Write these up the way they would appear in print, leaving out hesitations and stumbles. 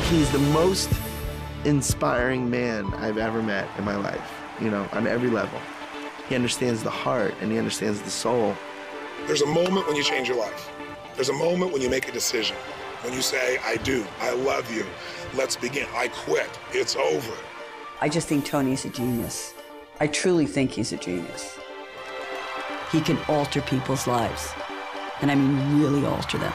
He's the most inspiring man I've ever met in my life, you know, on every level. He understands the heart and he understands the soul. There's a moment when you change your life. There's a moment when you make a decision. When you say, I do, I love you, let's begin, I quit, it's over. I just think Tony's a genius. I truly think he's a genius. He can alter people's lives, and I mean really alter them.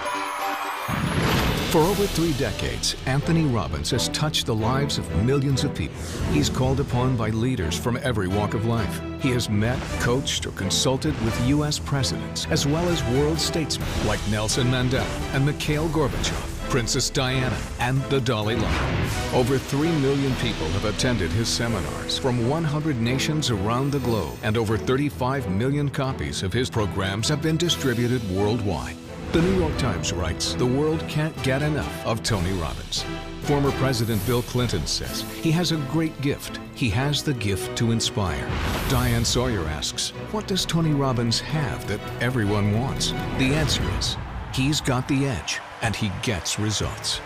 For over 3 decades, Anthony Robbins has touched the lives of millions of people. He's called upon by leaders from every walk of life. He has met, coached, or consulted with U.S. presidents, as well as world statesmen like Nelson Mandela and Mikhail Gorbachev, Princess Diana, and the Dalai Lama. Over 3 million people have attended his seminars from 100 nations around the globe, and over 35 million copies of his programs have been distributed worldwide. The New York Times writes, the world can't get enough of Tony Robbins. Former President Bill Clinton says he has a great gift. He has the gift to inspire. Diane Sawyer asks, what does Tony Robbins have that everyone wants? The answer is, he's got the edge, and he gets results.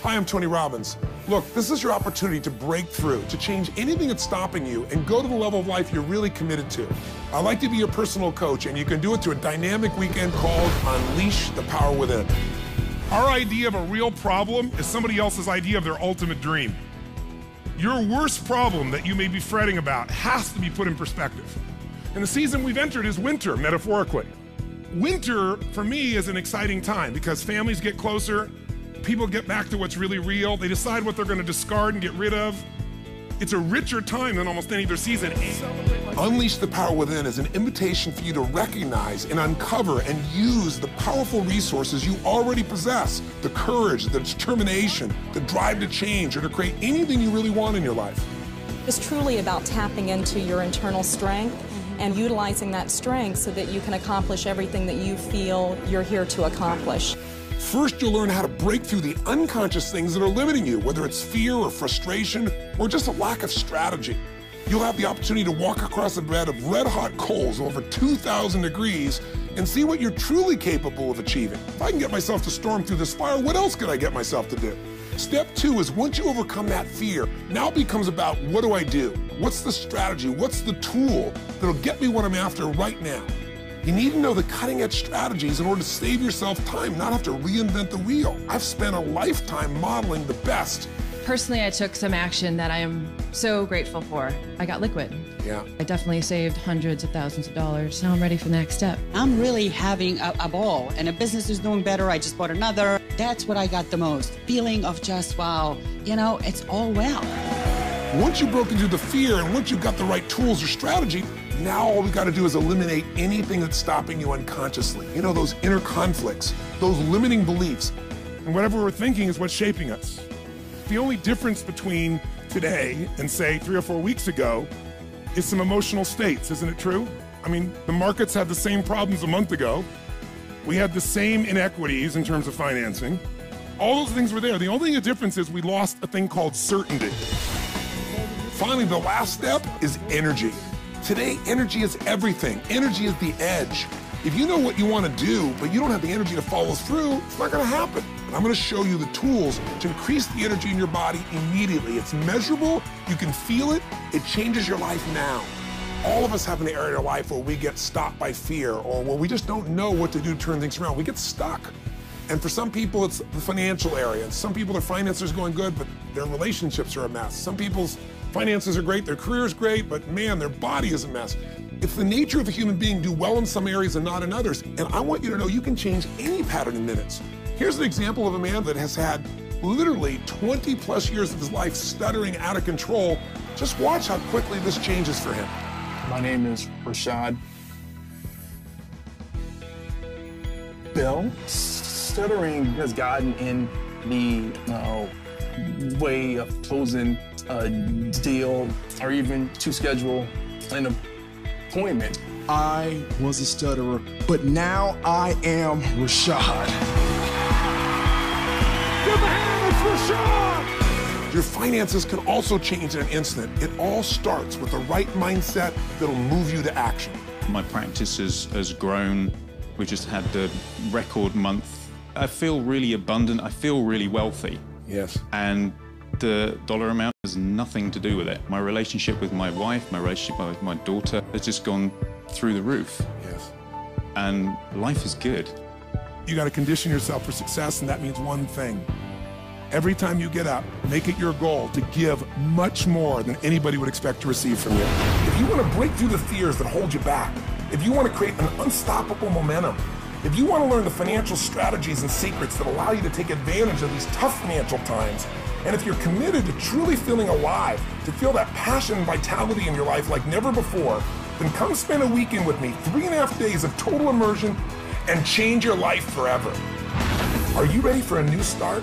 Hi, I'm Tony Robbins. Look, this is your opportunity to break through, to change anything that's stopping you and go to the level of life you're really committed to. I'd like to be your personal coach, and you can do it through a dynamic weekend called Unleash the Power Within. Our idea of a real problem is somebody else's idea of their ultimate dream. Your worst problem that you may be fretting about has to be put in perspective. And the season we've entered is winter, metaphorically. Winter, for me, is an exciting time because families get closer, people get back to what's really real, they decide what they're going to discard and get rid of. It's a richer time than almost any other season. Unleash the Power Within is an invitation for you to recognize and uncover and use the powerful resources you already possess. The courage, the determination, the drive to change or to create anything you really want in your life. It's truly about tapping into your internal strength and utilizing that strength so that you can accomplish everything that you feel you're here to accomplish. First, you'll learn how to break through the unconscious things that are limiting you, whether it's fear or frustration or just a lack of strategy. You'll have the opportunity to walk across a bed of red-hot coals over 2,000 degrees and see what you're truly capable of achieving. If I can get myself to storm through this fire, what else could I get myself to do? Step 2 is once you overcome that fear, now it becomes about what do I do? What's the strategy? What's the tool that'll get me what I'm after right now? You need to know the cutting-edge strategies in order to save yourself time, not have to reinvent the wheel. I've spent a lifetime modeling the best. Personally, I took some action that I am so grateful for. I got liquid. Yeah. I definitely saved hundreds of thousands of dollars. Now I'm ready for the next step. I'm really having a ball, and a business is doing better. I just bought another. That's what I got the most. Feeling of just, wow, you know, it's all well. Once you've broken through the fear and once you've got the right tools or strategy, now all we got to do is eliminate anything that's stopping you unconsciously. You know, those inner conflicts, those limiting beliefs. And whatever we're thinking is what's shaping us. The only difference between today and, say, 3 or 4 weeks ago is some emotional states, isn't it true? I mean, the markets had the same problems a month ago. We had the same inequities in terms of financing. All those things were there. The only difference is we lost a thing called certainty. Finally, the last step is energy. Today, energy is everything. Energy is the edge. If you know what you want to do, but you don't have the energy to follow through, it's not going to happen. And I'm going to show you the tools to increase the energy in your body immediately. It's measurable. You can feel it. It changes your life now. All of us have an area of life where we get stopped by fear or where we just don't know what to do to turn things around. We get stuck. And for some people, it's the financial area. And some people, their finances are going good, but their relationships are a mess. Some people's finances are great, their career is great, but man, their body is a mess. It's the nature of a human being to do well in some areas and not in others. And I want you to know you can change any pattern in minutes. Here's an example of a man that has had literally 20 plus years of his life stuttering out of control. Just watch how quickly this changes for him. My name is Rashad. Bill, stuttering has gotten in the way of closing a deal or even to schedule an appointment. I was a stutterer, but now I am Rashad. Give a hand for Rashad! Your finances can also change in an instant. It all starts with the right mindset that'll move you to action. My practice has grown. We just had the record month. I feel really abundant. I feel really wealthy. Yes. And the dollar amount has nothing to do with it. My relationship with my wife, my relationship with my daughter has just gone through the roof. Yes. And life is good. You got to condition yourself for success, and that means one thing. Every time you get up, make it your goal to give much more than anybody would expect to receive from you. If you want to break through the fears that hold you back, if you want to create an unstoppable momentum, if you want to learn the financial strategies and secrets that allow you to take advantage of these tough financial times, and if you're committed to truly feeling alive, to feel that passion and vitality in your life like never before, then come spend a weekend with me, 3.5 days of total immersion, and change your life forever. Are you ready for a new start?